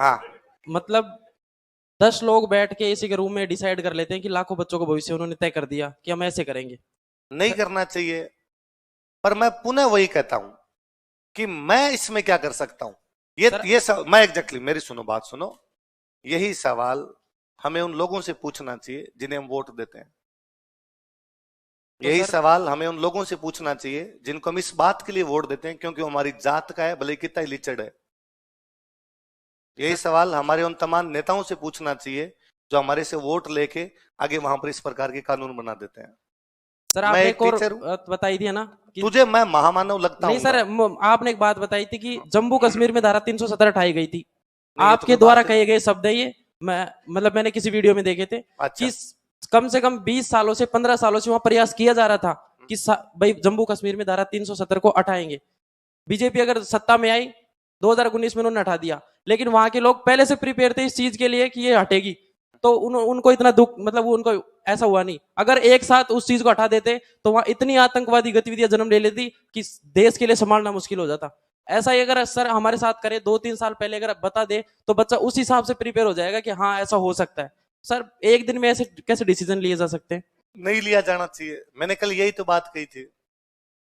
हाँ, मतलब 10 लोग बैठ के इसी के रूम में डिसाइड कर लेते हैं कि लाखों बच्चों का भविष्य उन्होंने तय कर दिया कि हम ऐसे करेंगे। नहीं करना चाहिए। पर मैं पुनः वही कहता हूं कि मैं इसमें क्या कर सकता हूं। सर मैं एग्जैक्टली मेरी सुनो, बात सुनो। यही सवाल हमें उन लोगों से पूछना चाहिए जिन्हें हम वोट देते हैं। तो यही सर सवाल हमें उन लोगों से पूछना चाहिए जिनको हम इस बात के लिए वोट देते हैं क्योंकि वो हमारी जात का है, भले कितना ही लिचड़ है। यही सर सवाल हमारे उन तमाम नेताओं से पूछना चाहिए जो हमारे से वोट लेके आगे वहां पर इस प्रकार के कानून बना देते हैं। सर मैं आपने एक एक और टीचर हूं, बताई थी ना कि तुझे मैं महामानव लगता नहीं सर, हूंगा। आपने एक बात बताई थी कि जम्मू कश्मीर में धारा 370 हटाई गई थी। नहीं, ये तो आपके कोई द्वारा बात है। कहे गए शब्द है ये। मैं मतलब मैंने किसी वीडियो में देखे थे अच्छा। कि कम से कम 20 सालों से 15 सालों से वहां प्रयास किया जा रहा था कि भाई जम्मू कश्मीर में धारा 370 को हटाएंगे। बीजेपी अगर सत्ता में आई 2019 में उन्होंने हटा दिया, लेकिन वहां के लोग पहले से प्रिपेयर थे इस चीज के लिए कि ये हटेगी। तो उनको इतना दुख, मतलब उनको ऐसा हुआ नहीं। अगर एक साथ उस चीज को हटा देते तो वहां इतनी आतंकवादी गतिविधियां जन्म ले लेती कि देश के लिए संभालना मुश्किल हो जाता। ऐसा ही अगर सर हमारे साथ करे 2-3 साल पहले अगर बता दे तो बच्चा उस हिसाब से प्रिपेयर हो जाएगा कि हाँ ऐसा हो सकता है। सर एक दिन में ऐसे कैसे डिसीजन लिए जा सकते हैं? नहीं लिया जाना चाहिए। मैंने कल यही तो बात कही थी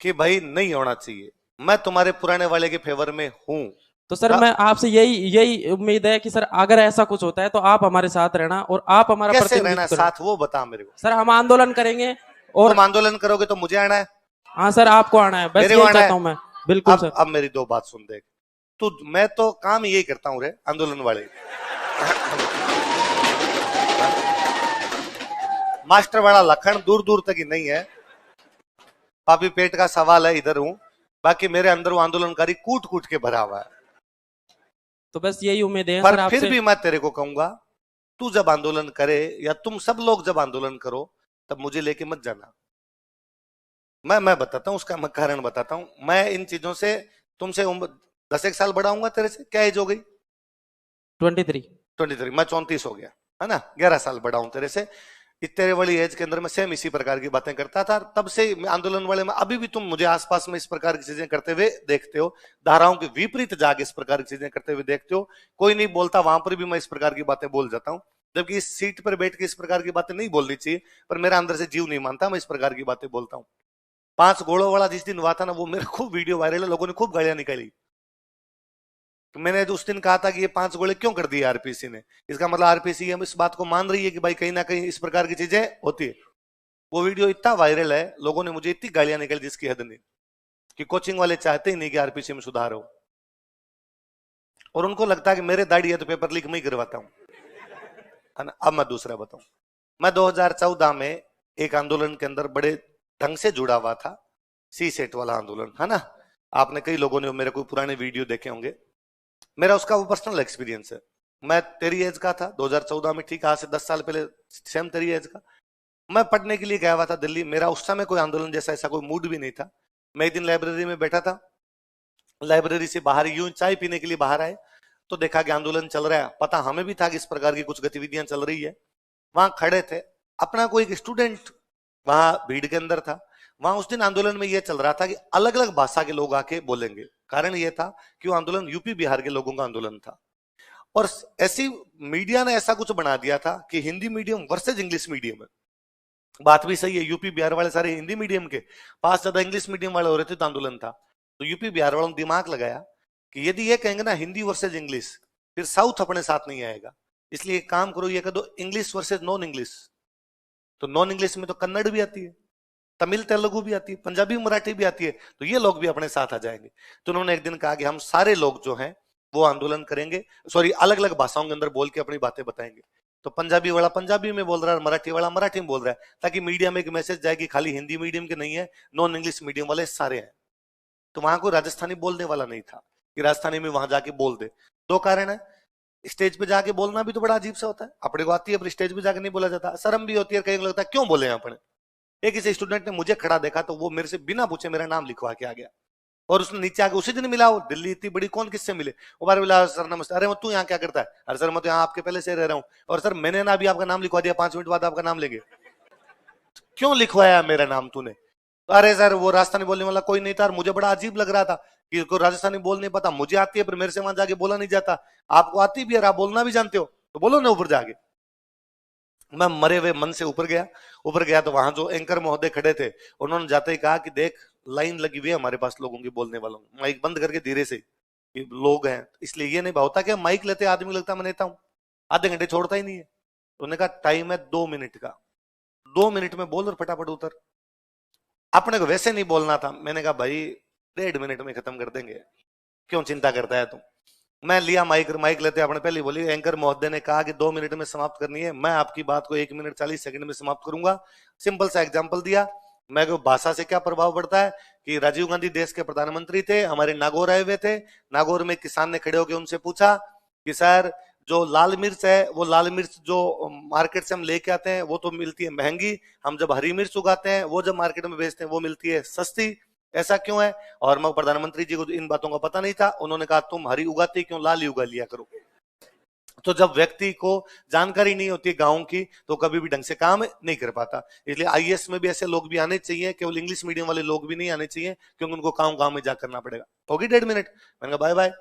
कि भाई नहीं होना चाहिए। मैं तुम्हारे पुराने वाले के फेवर में हूं। तो सर मैं आपसे यही यही उम्मीद है कि सर अगर ऐसा कुछ होता है तो आप हमारे साथ रहना और आप हमारा कैसे रहना प्रतिनिधित्व करना। साथ, वो बता मेरे को। सर हम आंदोलन करेंगे और तुम आंदोलन करोगे तो मुझे आना है, हाँ सर आपको आना है, बस मेरे को यही आना चाहता है। हूँ मैं। बिल्कुल सर। अब मेरी दो बात सुन देख तू। मैं तो काम यही करता हूं रे, आंदोलन वाले। मास्टर वाला लखन दूर दूर तक ही नहीं है। पापी पेट का सवाल है, इधर हूं। बाकी मेरे अंदर वो आंदोलनकारी कूट कूट के भरा हुआ है। तो बस यही उम्मीद है पर सर फिर आपसे। भी मैं तेरे को कहूंगा, तू जब आंदोलन करे या तुम सब लोग जब आंदोलन करो तब मुझे लेके मत जाना। मैं बताता हूं उसका मैं कारण बताता हूं। मैं इन चीजों से तुमसे 10 एक साल बड़ा हूंगा तेरे से। क्या एज हो गई? 23। 23। मैं 34 हो गया, है ना। 11 साल बड़ा हूं तेरे से। तेरे वाली एज के अंदर मैं सेम इसी प्रकार की बातें करता था। तब से आंदोलन वाले में अभी भी तुम मुझे आसपास में इस प्रकार की चीजें करते हुए देखते हो। धाराओं के विपरीत जाके इस प्रकार की चीजें करते हुए देखते हो। कोई नहीं बोलता, वहां पर भी मैं इस प्रकार की बातें बोल जाता हूं। जबकि इस सीट पर बैठ के इस प्रकार की बातें नहीं बोलनी चाहिए, पर मेरा अंदर से जीव नहीं मानता, मैं इस प्रकार की बातें बोलता हूं। 5 घोड़ों वाला जिस दिन हुआ था ना, वो मेरे खूब वीडियो वायरल है, लोगों ने खूब गालियां निकाली। तो मैंने उस दिन कहा था कि ये 5 गोले क्यों कर दिए आरपीसी ने। इसका मतलब आरपीसी हम इस बात को मान रही है कि भाई कहीं ना कहीं इस प्रकार की चीजें होती है। वो वीडियो इतना वायरल है, लोगों ने मुझे इतनी गालियां निकाली जिसकी हद नहीं। कि कोचिंग वाले चाहते ही नहीं कि आरपीसी में सुधार हो, और उनको लगता है कि मेरे दाढ़ी है तो पेपर लीक मैं ही करवाता हूं, है ना। अब मैं दूसरा बताऊं। मैं 2014 में एक आंदोलन के अंदर बड़े ढंग से जुड़ा हुआ था। सी सेट वाला आंदोलन, है ना। आपने कई लोगों ने मेरे कोई पुराने वीडियो देखे होंगे। मेरा उसका वो पर्सनल एक्सपीरियंस है। मैं तेरी एज का था 2014 में, ठीक आज से 10 साल पहले, सेम तेरी एज का। मैं पढ़ने के लिए गया हुआ था दिल्ली। मेरा उस समय कोई आंदोलन जैसा ऐसा कोई मूड भी नहीं था। मैं एक दिन लाइब्रेरी में बैठा था। लाइब्रेरी से बाहर यूं चाय पीने के लिए बाहर आए तो देखा कि आंदोलन चल रहा है। पता हमें भी था कि इस प्रकार की कुछ गतिविधियां चल रही है। वहां खड़े थे, अपना कोई एक स्टूडेंट वहां भीड़ के अंदर था। वहां उस दिन आंदोलन में यह चल रहा था कि अलग अलग भाषा के लोग आके बोलेंगे। कारण यह था कि वो आंदोलन यूपी बिहार के लोगों का आंदोलन था। और ऐसी मीडिया ने ऐसा कुछ बना दिया था कि Hindi medium versus English medium है। बात भी सही है, यूपी बिहार वाले सारे हिंदी मीडियम के, पास ज्यादा इंग्लिश मीडियम वाले हो रहे थे तो आंदोलन था। तो यूपी बिहार वालों ने दिमाग लगाया कि यदि ये कहेंगे ना हिंदी वर्सेज इंग्लिश, फिर साउथ अपने साथ नहीं आएगा। इसलिए एक काम करो, ये कह दो इंग्लिश वर्सेज नॉन इंग्लिश। तो नॉन इंग्लिश में तो कन्नड़ भी आती है, तमिल तेलुगु भी आती है, पंजाबी मराठी भी आती है, तो ये लोग भी अपने साथ आ जाएंगे। तो उन्होंने एक दिन कहा कि हम सारे लोग जो हैं वो आंदोलन करेंगे, सॉरी अलग अलग भाषाओं के अंदर बोल के अपनी बातें बताएंगे। तो पंजाबी वाला पंजाबी में बोल रहा है, मराठी वाला मराठी में बोल रहा है, ताकि मीडिया में एक मैसेज जाए कि खाली हिंदी मीडियम के नहीं है, नॉन इंग्लिश मीडियम वाले सारे हैं। तो वहां कोई राजस्थानी बोलने वाला नहीं था कि राजस्थानी में वहां जाके बोल दे। दो कारण है, स्टेज पे जाके बोलना भी तो बड़ा अजीब सा होता है। अपने को आती है पर स्टेज पे जाके नहीं बोला जाता, शर्म भी होती है, कहीं लगता है क्यों बोले अपने। एक किसी स्टूडेंट ने मुझे खड़ा देखा तो वो मेरे से बिना पूछे मेरा नाम लिखवा के आ गया। और उसने नीचे आके उसी दिन मिला। वो दिल्ली इतनी बड़ी, कौन किससे मिले। वो बार मिला, सर नमस्ते। अरे तू यहाँ क्या करता है? अरे सर मैं तो यहाँ आपके पहले से रह रहा हूँ। और सर मैंने ना अभी आपका नाम लिखवा दिया, 5 मिनट बाद आपका नाम लेंगे। क्यों लिखवाया मेरा नाम तूने? तो अरे सर वो राजस्थानी बोलने वाला कोई नहीं था, और मुझे बड़ा अजीब लग रहा था कि कोई राजस्थानी बोल नहीं पाता, मुझे आती है पर मेरे से वहां जाके बोला नहीं जाता। आपको आती भी है, आप बोलना भी जानते हो, तो बोलो ना ऊपर जाके। मैं मरे हुए मन से ऊपर गया। ऊपर गया तो वहां जो एंकर महोदय खड़े थे, उन्होंने जाते ही कहा कि देख लाइन लगी हुई है हमारे पास लोगों की बोलने वालों, माइक बंद करके धीरे से, कि लोग हैं, इसलिए ये नहीं होता कि माइक लेते आदमी लगता मैं नेता हूं, आधे घंटे छोड़ता ही नहीं है। तो उन्होंने कहा टाइम है 2 मिनट का, 2 मिनट में बोल और फटाफट उतर। अपने को वैसे नहीं बोलना था, मैंने कहा भाई 1.5 मिनट में खत्म कर देंगे, क्यों चिंता करता है तुम। मैं लिया माइक, माइक लेते आपने पहले बोली एंकर महोदय ने कहा कि 2 मिनट में समाप्त करनी है, मैं आपकी बात को 1 मिनट 40 सेकंड में समाप्त करूंगा। सिंपल सा एग्जांपल दिया। मैं को भाषा से क्या प्रभाव पड़ता है कि राजीव गांधी देश के प्रधानमंत्री थे, हमारे नागौर आए हुए थे। नागौर में किसान ने खड़े होकर उनसे पूछा कि सर जो लाल मिर्च है, वो लाल मिर्च जो मार्केट से हम लेके आते हैं वो तो मिलती है महंगी, हम जब हरी मिर्च उगाते हैं वो जब मार्केट में बेचते हैं वो मिलती है सस्ती, ऐसा क्यों है। और मैं प्रधानमंत्री जी को इन बातों का पता नहीं था। उन्होंने कहा तुम हरी उगाते क्यों, लाल ही उगा लिया करो। तो जब व्यक्ति को जानकारी नहीं होती गांव की तो कभी भी ढंग से काम नहीं कर पाता। इसलिए आईएएस में भी ऐसे लोग भी आने चाहिए, केवल इंग्लिश मीडियम वाले लोग भी नहीं आने चाहिए, क्योंकि उनको गांव गांव में जा करना पड़ेगा। होगी 1.5 मिनट, मैंने कहा बाय बाय।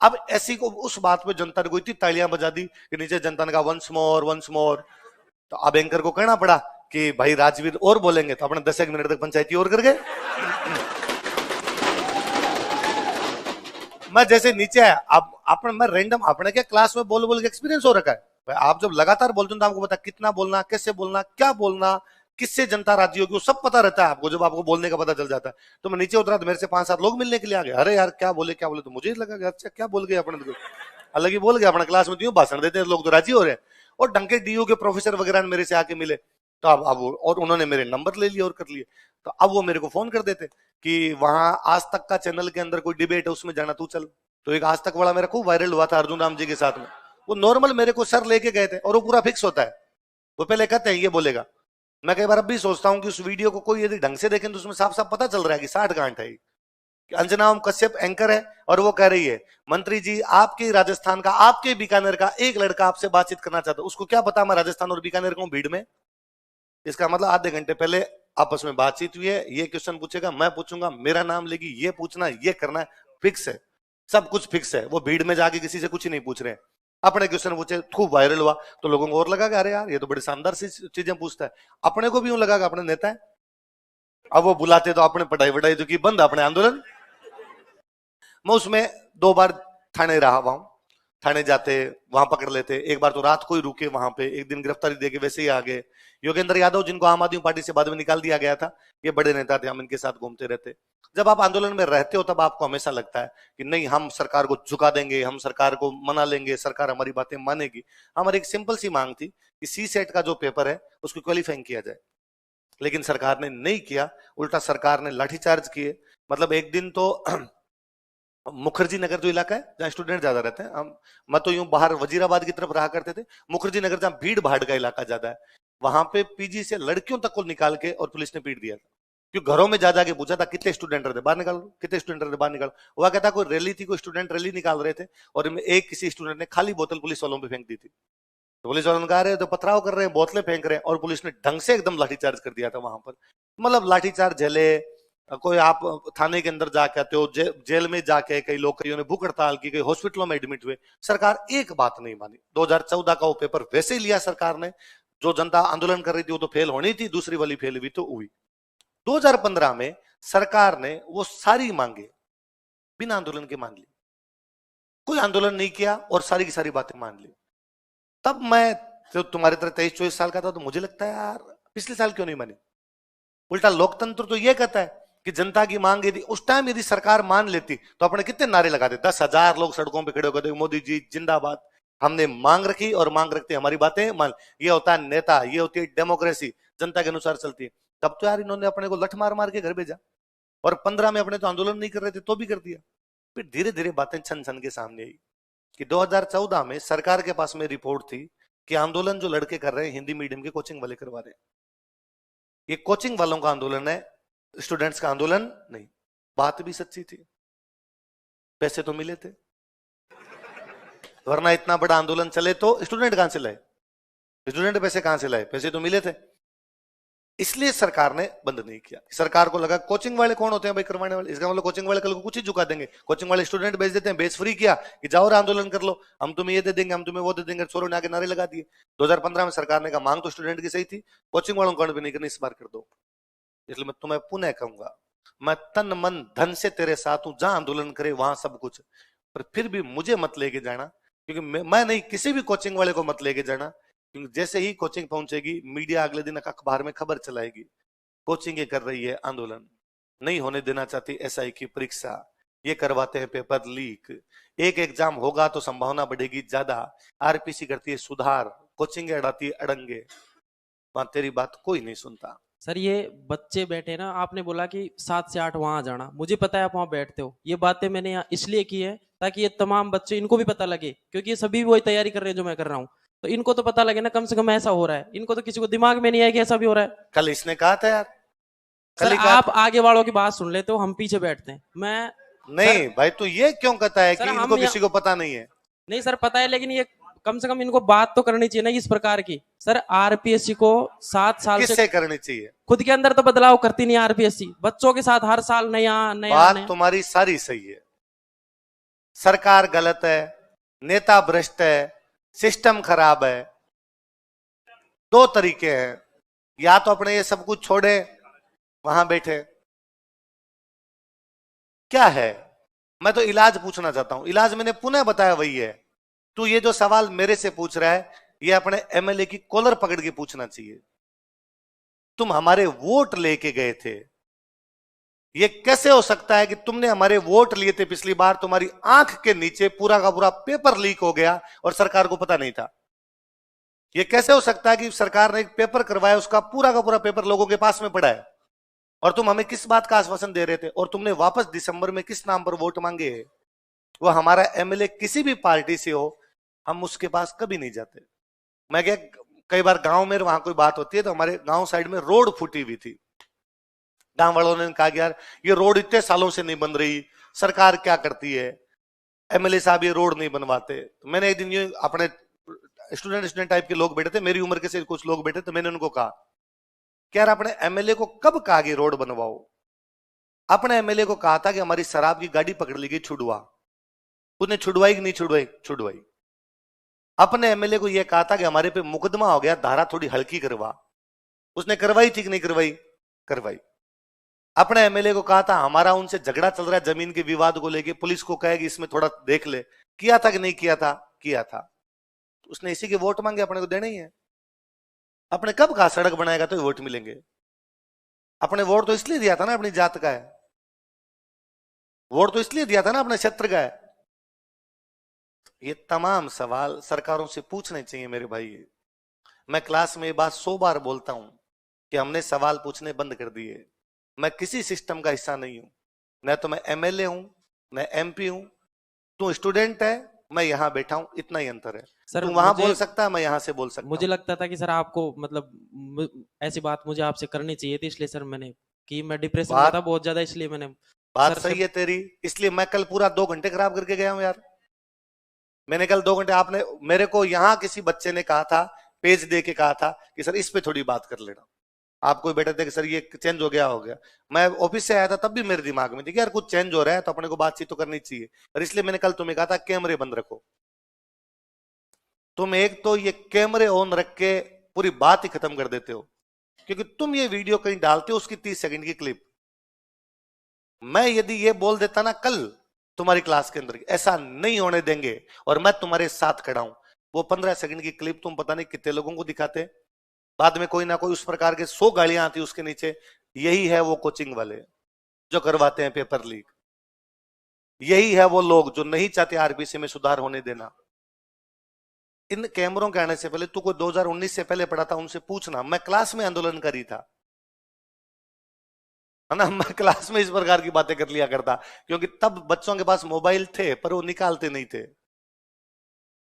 अब ऐसी को उस बात पे जनता ने कोई इतनी तालियां बजा दी कि नीचे जनता ने कहा वंस मोर वंस मोर। तो अब एंकर को कहना पड़ा कि भाई राजवीर और बोलेंगे, तो अपने 10 मिनट तक पंचायती और कर गए। मैं जैसे नीचे है, अब अपने मैं रैंडम अपने क्या क्लास में बोल बोल के एक्सपीरियंस हो रखा है भाई। आप जब लगातार बोलते हो तो आपको पता कितना बोलना, कैसे बोलना, क्या बोलना, किससे जनता राजी होगी, वो सब पता रहता है आपको। जब आपको बोलने का पता चल जाता है तो मैं नीचे उतरा तो मेरे से 5-7 लोग मिलने के लिए आ गए। अरे यार क्या बोले क्या बोले, तो मुझे लगा अच्छा क्या बोल गए अपने, तो अलग ही बोल गया अपना। क्लास में तो भाषण देते हैं लोग तो राजी हो रहे हैं। और डंके डीयू के प्रोफेसर वगैरह मेरे से आके मिले, तो अब और उन्होंने मेरे नंबर ले लिए और कर लिए। तो अब वो मेरे को फोन कर देते कि वहां आज तक का चैनल के अंदर कोई डिबेट है उसमें जाना, तू चल। तो एक आज तक वाला मेरा खूब वायरल हुआ था अर्जुन राम जी के साथ में। वो नॉर्मल मेरे को सर लेके गए थे और वो पूरा फिक्स होता है। वो पहले कहते हैं ये बोलेगा। मैं कई बार अब भी सोचता हूँ कि उस वीडियो को कोई यदि ढंग से देखें तो उसमें साफ साफ पता चल रहा है कि 60 गांठ है। कि अंजना ओम कश्यप एंकर है और वो कह रही है मंत्री जी आपके राजस्थान का, आपके बीकानेर का एक लड़का आपसे बातचीत करना चाहता है, उसको क्या पता मैं राजस्थान और बीकानेर का हूं भीड़ में। इसका मतलब आधे घंटे पहले आपस में बातचीत हुई है, ये क्वेश्चन पूछेगा, मैं पूछूंगा, मेरा नाम लेगी, ये पूछना ये करना है, फिक्स है, सब कुछ फिक्स है। वो भीड़ में जाके किसी से कुछ नहीं पूछ रहे हैं। अपने क्वेश्चन पूछे, खूब वायरल हुआ तो लोगों को और लगा कि अरे यार ये तो बड़ी शानदार सी चीजें पूछता है। अपने को भी यूं लगा कि अपने नेता है। अब वो बुलाते तो अपने पढ़ाई वढ़ाई तो की बंद, अपने आंदोलन। मैं उसमें 2 बार थाने रहा हुआ हूं। थाने जाते वहां पकड़ लेते, एक बार तो रात को ही रुके वहां पे, एक दिन गिरफ्तारी देके वैसे ही आ गए। योगेंद्र यादव जिनको आम आदमी पार्टी से बाद में निकाल दिया गया था, ये बड़े नेता थे, हम इनके साथ घूमते रहते। जब आप आंदोलन में रहते हो तब आपको हमेशा लगता है कि नहीं हम सरकार को झुका देंगे, हम सरकार को मना लेंगे, सरकार हमारी बातें मानेगी। हमारी एक सिंपल सी मांग थी कि सी सेट का जो पेपर है उसको क्वालिफाइंग किया जाए, लेकिन सरकार ने नहीं किया। उल्टा सरकार ने लाठीचार्ज किए। मतलब एक दिन तो मुखर्जी नगर जो इलाका है जहाँ स्टूडेंट ज्यादा रहते हैं, हम मैं तो यूं बाहर वजीराबाद की तरफ रहा करते थे, मुखर्जी नगर जहाँ भीड़ भाड़ का इलाका ज्यादा है, वहां पे पीजी से लड़कियों तक को निकाल के और पुलिस ने पीट दिया था। क्योंकि घरों में जा जाके पूछा था कितने स्टूडेंट रहते बाहर निकालो, कितने स्टूडेंट रहते बाहर निकालो। वह कहता कोई रैली थी, कोई स्टूडेंट रैली निकाल रहे थे और एक किसी स्टूडेंट ने खाली बोतल पुलिस वालों पे फेंक दी थी। तो पुलिस वालों ने कहा रहे तो पथराव कर रहे हैं, बोतलें फेंक रहे हैं, और पुलिस ने ढंग से एकदम लाठीचार्ज कर दिया था वहां पर। मतलब लाठीचार्ज झेले। कोई आप थाने के अंदर जाके आते हो, जेल में जाके कई लोग, कईयों ने भूख हड़ताल की, कई हॉस्पिटलों में एडमिट हुए, सरकार एक बात नहीं मानी। 2014 का वो पेपर वैसे ही लिया सरकार ने। जो जनता आंदोलन कर रही थी वो तो फेल होनी थी, दूसरी वाली फेल हुई तो हुई। 2015 में सरकार ने वो सारी मांगे बिना आंदोलन के मान ली, कोई आंदोलन नहीं किया और सारी की सारी बातें मान ली। तब मैं तो तुम्हारी तरह 23-24 साल का था, तो मुझे लगता है यार पिछले साल क्यों नहीं मानी। उल्टा लोकतंत्र तो यह कहता है कि जनता की मांग यदि उस टाइम यदि सरकार मान लेती तो अपने कितने नारे लगाते, 10,000 लोग सड़कों पे खड़े होकर मोदी जी जिंदाबाद। हमने मांग रखी और मांग रखते हमारी बातें मान। ये होता है नेता, ये होती है डेमोक्रेसी, जनता के अनुसार चलती है। तब तो यार इन्होंने अपने को लठ मार मार के घर भेजा, और 15 में अपने तो आंदोलन नहीं कर रहे थे तो भी कर दिया। फिर धीरे धीरे बातें छन छन के सामने आई कि 2014 में सरकार के पास में रिपोर्ट थी कि आंदोलन जो लड़के कर रहे हैं हिंदी मीडियम के कोचिंग वाले करवा रहे हैं, ये कोचिंग वालों का आंदोलन है, स्टूडेंट्स का आंदोलन नहीं। बात भी सच्ची थी, पैसे तो मिले थे, वरना इतना बड़ा आंदोलन चले तो स्टूडेंट कहां से लाए, स्टूडेंट पैसे कहां से लाए, पैसे तो मिले थे। इसलिए सरकार ने बंद नहीं किया। सरकार को लगा कोचिंग वाले कौन होते हैं भाई करवाने वाले, इसका मतलब कोचिंग वाले कल को कुछ ही चुका देंगे, कोचिंग वाले स्टूडेंट भेज देते हैं, बेच फ्री किया कि जाओ और आंदोलन कर लो, हम तुम्हें ये दे देंगे, हम तुम्हें वो दे देंगे, चोरों ने आगे नारे लगा दिए। 2015 में सरकार ने कहा मांग तो स्टूडेंट की सही थी, कोचिंग वालों को भी नहीं करनी, इस बार कर दो। इसलिए मैं तुम्हें पुनः कहूंगा, मैं तन मन धन से तेरे साथ हूं, जहां आंदोलन करे वहां सब कुछ, पर फिर भी मुझे मत लेके जाना, क्योंकि मैं नहीं, किसी भी कोचिंग वाले को मत लेके जाना, क्योंकि जैसे ही कोचिंग पहुंचेगी मीडिया अगले दिन अखबार में खबर चलाएगी कोचिंग कर रही है आंदोलन, नहीं होने देना चाहती एसआई की परीक्षा, ये करवाते हैं पेपर लीक, एक एग्जाम होगा तो संभावना बढ़ेगी ज्यादा, आरपीसी करती है सुधार, कोचिंग अड़ाती है अड़ंगे, वहां तेरी बात कोई नहीं सुनता। सर ये बच्चे बैठे ना, आपने बोला कि 7 से 8 वहां जाना, मुझे पता है आप वहां बैठते हो, ये बातें मैंने यहाँ इसलिए की है ताकि ये तमाम बच्चे, इनको भी पता लगे, क्योंकि ये सभी वही तैयारी कर रहे हैं जो मैं कर रहा हूँ, तो इनको तो पता लगे ना कम से कम ऐसा हो रहा है, इनको तो किसी को दिमाग में नहीं आया कि ऐसा भी हो रहा है। कल इसने कहा था यार, कल सर ही कहा आप आगे वालों की बात सुन लेते हो, हम पीछे बैठते हैं। मैं नहीं सर, भाई, तो ये क्यों कहता है कि सर, इनको किसी को पता नहीं है? नहीं सर पता है, लेकिन ये कम से कम इनको बात तो करनी चाहिए ना इस प्रकार की। सर आरपीएससी को 7 साल किससे से करनी चाहिए? खुद के अंदर तो बदलाव करती नहीं आरपीएससी, बच्चों के साथ हर साल नया नया बात नया। तुम्हारी सारी सही है, सरकार गलत है, नेता भ्रष्ट है, सिस्टम खराब है, दो तरीके हैं, या तो अपने ये सब कुछ छोड़े वहां बैठे, क्या है, मैं तो इलाज पूछना चाहता हूं, इलाज मैंने पुनः बताया वही है। तू ये जो सवाल मेरे से पूछ रहा है, ये अपने एमएलए की कॉलर पकड़ के पूछना चाहिए। तुम हमारे वोट लेके गए थे, ये कैसे हो सकता है कि तुमने हमारे वोट लिए थे पिछली बार, तुम्हारी आंख के नीचे पूरा का पूरा पेपर लीक हो गया और सरकार को पता नहीं था? ये कैसे हो सकता है कि सरकार ने एक पेपर करवाया, उसका पूरा का पूरा पेपर लोगों के पास में पड़ा है, और तुम हमें किस बात का आश्वासन दे रहे थे, और तुमने वापस दिसंबर में किस नाम पर वोट मांगे? वो हमारा एमएलए किसी भी पार्टी से हो, हम उसके पास कभी नहीं जाते। मैं क्या, कई बार गांव में वहां कोई बात होती है तो हमारे गांव साइड में रोड फूटी हुई थी, गांव वालों ने कहा कि यार ये रोड इतने सालों से नहीं बन रही, सरकार क्या करती है, एमएलए साहब ये रोड नहीं बनवाते। तो मैंने एक दिन ये अपने स्टूडेंट टाइप के लोग बैठे थे, मेरी उम्र के से कुछ लोग बैठे, तो मैंने उनको कहा कि यार अपने एमएलए को कब कहा कि रोड बनवाओ? अपने एमएलए को कहा था कि हमारी शराब की गाड़ी पकड़ ली गई, छुड़वा, उसने छुड़वाई कि नहीं छुड़वाई? छुड़वाई। अपने एमएलए को यह कहा था कि हमारे पे मुकदमा हो गया, धारा थोड़ी हल्की करवा, उसने करवाई थी कि नहीं करवाई? करवाई। अपने एमएलए को कहा था हमारा उनसे झगड़ा चल रहा है जमीन के विवाद को लेके, पुलिस को कहेगी इसमें थोड़ा देख ले, किया था कि नहीं किया था? किया था। उसने इसी के वोट मांगे, अपने को देने ही है। अपने कब कहा सड़क बनाएगा तो वोट मिलेंगे? अपने वोट तो इसलिए दिया था ना, अपनी जात का है, वोट तो इसलिए दिया था ना, अपने क्षेत्र का है। ये तमाम सवाल सरकारों से पूछने चाहिए मेरे भाई। मैं क्लास में ये बात 100 बार बोलता हूं कि हमने सवाल पूछने बंद कर दिए। मैं किसी सिस्टम का हिस्सा नहीं हूं, न तो मैं एमएलए हूं, न एमपी हूं। तू स्टूडेंट है, मैं यहां बैठा हूं, इतना ही अंतर है। सर तू वहां बोल सकता है, मैं यहां से बोल सकता मुझे हूं। लगता था कि सर आपको मतलब ऐसी बात मुझे आपसे करनी चाहिए थी, इसलिए सर मैंने कि मैं डिप्रेशन में था बहुत ज्यादा, इसलिए मैंने बात सर सही है तेरी, इसलिए मैं कल पूरा 2 घंटे खराब करके गया हूं यार। मैंने कल 2 घंटे, आपने मेरे को यहां किसी बच्चे ने कहा था, पेज दे के कहा था कि सर इस पे थोड़ी बात कर लेना, आप कोई बैठे थे कि सर ये चेंज हो गया हो गया। मैं ऑफिस से आया था तब भी मेरे दिमाग में थी कि यार कुछ चेंज हो रहा है तो अपने को बातचीत तो करनी चाहिए, और इसलिए मैंने कल तुम्हें कहा था कैमरे बंद रखो। तुम एक तो ये कैमरे ऑन रख के पूरी बात ही खत्म कर देते हो, क्योंकि तुम ये वीडियो कहीं डालते हो उसकी 30 सेकंड की क्लिप। मैं यदि ये बोल देता ना कल तुम्हारी क्लास के अंदर ऐसा नहीं होने देंगे और मैं तुम्हारे साथ खड़ा हूं, वो 15 सेकंड की क्लिप तुम पता नहीं कितने लोगों को दिखाते, बाद में कोई ना कोई उस प्रकार के 100 गालियां आती उसके नीचे। यही है वो कोचिंग वाले जो करवाते हैं पेपर लीक, यही है वो लोग जो नहीं चाहते आरबीसी में सुधार होने देना। इन कैमरों के आने से पहले तू कोई 2019 से पहले पढ़ा था, उनसे पूछना, मैं क्लास में आंदोलन करी था, है ना, मैं क्लास में इस प्रकार की बातें कर लिया करता, क्योंकि तब बच्चों के पास मोबाइल थे पर वो निकालते नहीं थे।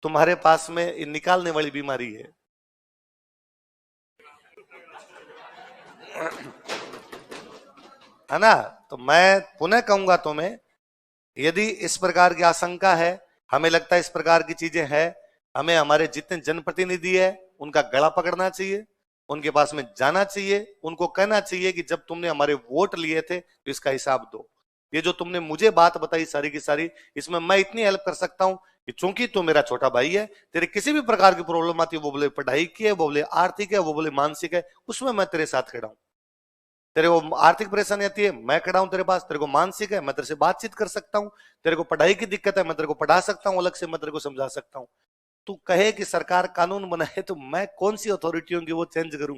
तुम्हारे पास में निकालने वाली बीमारी है। है ना? तो मैं पुनः कहूंगा तुम्हें, यदि इस प्रकार की आशंका है, हमें लगता है इस प्रकार की चीजें हैं, हमें हमारे जितने जनप्रतिनिधि है उनका गला पकड़ना चाहिए उनके पास में जाना चाहिए, उनको कहना चाहिए कि जब तुमने हमारे वोट लिए थे तो इसका हिसाब दो। ये जो तुमने मुझे बात बताई सारी की सारी, इसमें मैं इतनी हेल्प कर सकता हूं कि चूंकि तू मेरा छोटा भाई है, तेरे किसी भी प्रकार की प्रॉब्लम आती है, वो बोले पढ़ाई की है, वो बोले आर्थिक है, वो बोले मानसिक है, उसमें मैं तेरे साथ खड़ा हूं। तेरे को आर्थिक परेशानी आती है, मैं खड़ा हूं तेरे पास। तेरे को मानसिक है, मैं तेरे से बातचीत कर सकता हूं। तेरे को पढ़ाई की दिक्कत है, मैं तेरे को पढ़ा सकता हूं, अलग से मैं तेरे को समझा सकता हूं। तू कहे कि सरकार कानून बनाए तो मैं कौन सी अथॉरिटी होंगी वो चेंज करूं?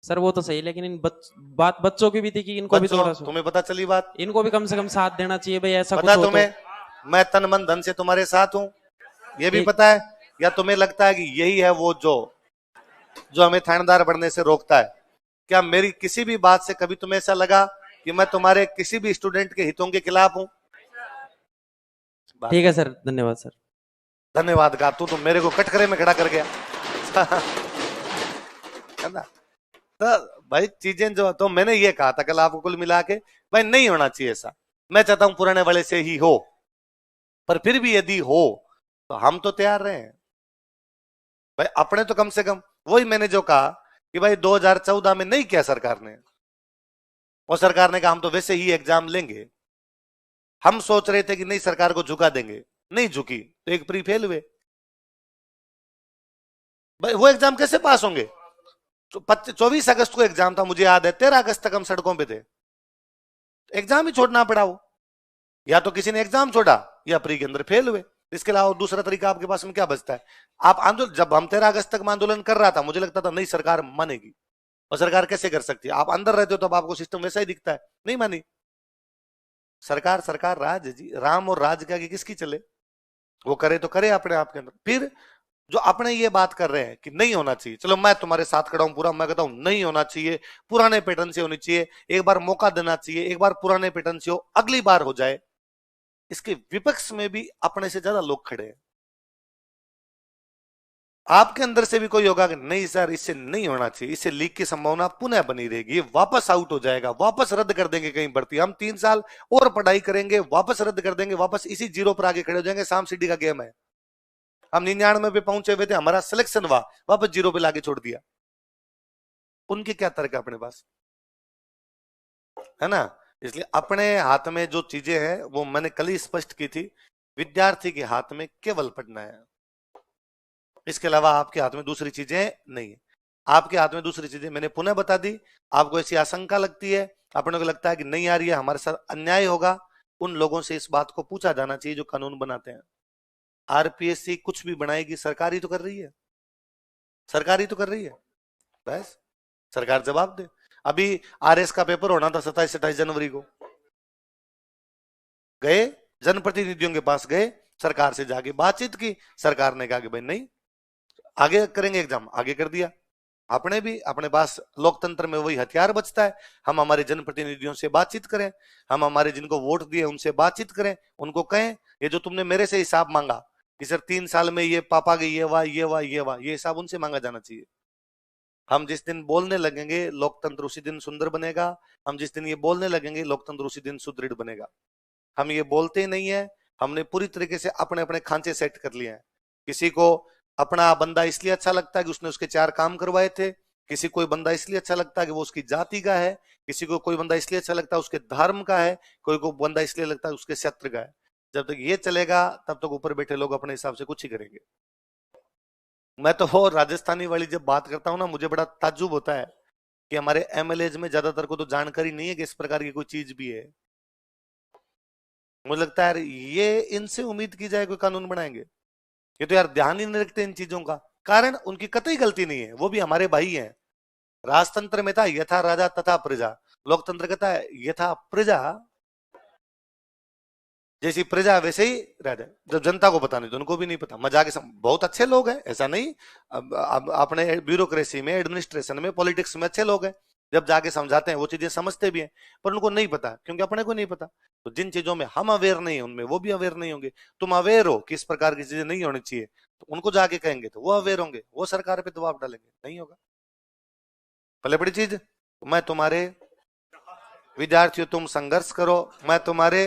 सर वो तो सही, लेकिन बात बच्चों की भी थी कि इनको भी बच्चों, थोड़ा तुम्हें पता चली बात? इनको भी कम से कम साथ देना चाहिए भाई, ऐसा कुछ पता हो तो। तुम्हें मैं तन मन धन से तुम्हारे साथ हूं, ये भी एक पता है? या तुम्हें लगता है कि यही है वो जो जो हमें थानेदार बनने से रोकता है? क्या मेरी किसी भी बात से कभी तुम्हें ऐसा लगा कि मैं तुम्हारे किसी भी स्टूडेंट के हितों के खिलाफ हूं? ठीक है सर, धन्यवाद सर। धन्यवाद का तू तो मेरे को कटघरे में खड़ा कर गया। है ना? तो भाई चीजें जो, तो मैंने ये कहा था कल आपको कुल मिला के, भाई नहीं होना चाहिए ऐसा। मैं चाहता हूं पुराने वाले से ही हो, पर फिर भी यदि हो तो हम तो तैयार रहे हैं भाई। अपने तो कम से कम, वही मैंने जो कहा कि भाई 2014 में नहीं किया सरकार ने, और सरकार ने कहा हम तो वैसे ही एग्जाम लेंगे। हम सोच रहे थे कि नहीं सरकार को झुका देंगे, नहीं झुकी तो एक प्री फेल हुए। भाई वो एग्जाम कैसे पास होंगे? 24 अगस्त को एग्जाम था, मुझे याद है 13 अगस्त तक हम सड़कों पे थे। एग्जाम ही छोड़ना पड़ा वो, या तो किसी ने एग्जाम छोड़ा या प्री के अंदर फेल हुए। इसके अलावा दूसरा तरीका आपके पास में क्या बचता है? आप आंदोलन, जब हम 13 अगस्त तक में आंदोलन कर रहा था, मुझे लगता था नहीं सरकार मानेगी, और सरकार कैसे कर सकती है? आप अंदर रहते हो तब आपको सिस्टम वैसा ही दिखता है, नहीं मानी सरकार। सरकार राज है जी, राम और राज का किसकी चले, वो करे तो करे अपने आप के अंदर। फिर जो अपने ये बात कर रहे हैं कि नहीं होना चाहिए, चलो मैं तुम्हारे साथ खड़ा हूं पूरा, मैं कहता हूं नहीं होना चाहिए, पुराने पैटर्न से होनी चाहिए, एक बार मौका देना चाहिए, एक बार पुराने पैटर्न से हो, अगली बार हो जाए। इसके विपक्ष में भी अपने से ज्यादा लोग खड़े हैं। आपके अंदर से भी कोई होगा कि नहीं सर इससे नहीं होना चाहिए, इससे लीक की संभावना पुनः बनी रहेगी, ये वापस आउट हो जाएगा, वापस रद्द कर देंगे कहीं भर्ती, हम 3 साल और पढ़ाई करेंगे, वापस रद्द कर देंगे, वापस इसी जीरो पर आगे खड़े हो जाएंगे। शाम सिटी का गेम है, हम 99 पे पहुंचे हुए थे, हमारा सिलेक्शन हुआ, वापस जीरो पे लाके छोड़ दिया। उनके क्या तर्क है अपने पास, है ना? इसलिए अपने हाथ में जो चीजें हैं वो मैंने कल ही स्पष्ट की थी, विद्यार्थी के हाथ में केवल पढ़ना है, इसके अलावा आपके हाथ में दूसरी चीजें नहीं है। आपके हाथ में दूसरी चीजें मैंने पुनः बता दी। आपको ऐसी आशंका लगती है, अपने को लगता है कि नहीं आ रही है, हमारे साथ अन्याय होगा, उन लोगों से इस बात को पूछा जाना चाहिए जो कानून बनाते हैं। आरपीएससी कुछ भी बनाएगी, सरकार ही तो कर रही है, सरकार ही तो कर रही है, बस सरकार जवाब दे। अभी आरएस का पेपर होना था 27-28 जनवरी को, गए जनप्रतिनिधियों के पास गए, सरकार से जाके बातचीत की, सरकार ने कहा कि भाई नहीं आगे करेंगे एग्जाम, आगे कर दिया। अपने भी अपने पास लोकतंत्र में वही हथियार बचता है, हम हमारे जनप्रतिनिधियों से बातचीत करें, हम हमारे जिनको वोट दिए उनसे बातचीत करें, उनको कहें ये जो तुमने मेरे से हिसाब मांगा कि सर 3 साल में ये पापा गई, ये हुआ ये हुआ ये हुआ, ये हिसाब उनसे मांगा जाना चाहिए। हम जिस दिन बोलने लगेंगे लोकतंत्र उसी दिन सुंदर बनेगा, हम जिस दिन ये बोलने लगेंगे लोकतंत्र उसी दिन सुदृढ़ बनेगा। हम ये बोलते ही नहीं है, हमने पूरी तरीके से अपने अपने खांचे सेट कर लिए हैं। किसी को अपना बंदा इसलिए अच्छा लगता है कि उसने उसके 4 काम करवाए थे, किसी कोई बंदा इसलिए अच्छा लगता है कि वो उसकी जाति का है, किसी को कोई बंदा इसलिए अच्छा लगता है उसके धर्म का है, कोई को बंदा इसलिए लगता है उसके क्षेत्र का है। जब तक ये चलेगा तब तक ऊपर बैठे लोग अपने हिसाब से कुछ ही करेंगे। मैं तो वो राजस्थानी वाली जब बात करता हूँ ना, मुझे बड़ा ताज्जुब होता है कि हमारे एमएलए में ज्यादातर को तो जानकारी नहीं है कि इस प्रकार की कोई चीज भी है। मुझे लगता है ये इनसे उम्मीद की जाए कोई कानून बनाएंगे, ये तो यार ध्यान ही नहीं रखते इन चीजों का। कारण उनकी कतई गलती नहीं है, वो भी हमारे भाई हैं। राजतंत्र में था यथा राजा तथा प्रजा, लोकतंत्र कहता है यथा प्रजा, जैसी प्रजा वैसे ही राजा। जब जनता को पता नहीं तो उनको भी नहीं पता, मजाक बहुत अच्छे लोग हैं ऐसा नहीं, अब अपने ब्यूरोक्रेसी में, एडमिनिस्ट्रेशन में, पॉलिटिक्स में अच्छे लोग हैं, जब जाके समझाते हैं वो चीजें समझते भी हैं, पर उनको नहीं पता क्योंकि अपने को नहीं पता। तो जिन चीजों में हम अवेयर नहीं है उनमें वो भी अवेयर नहीं होंगे। तुम अवेयर हो कि इस प्रकार की चीजें नहीं होनी चाहिए, तो उनको जाके कहेंगे तो वो अवेयर होंगे, वो सरकार पे दबाव डालेंगे, नहीं होगा। पहले बड़ी चीज, मैं तुम्हारे विद्यार्थियों तुम संघर्ष करो, मैं तुम्हारे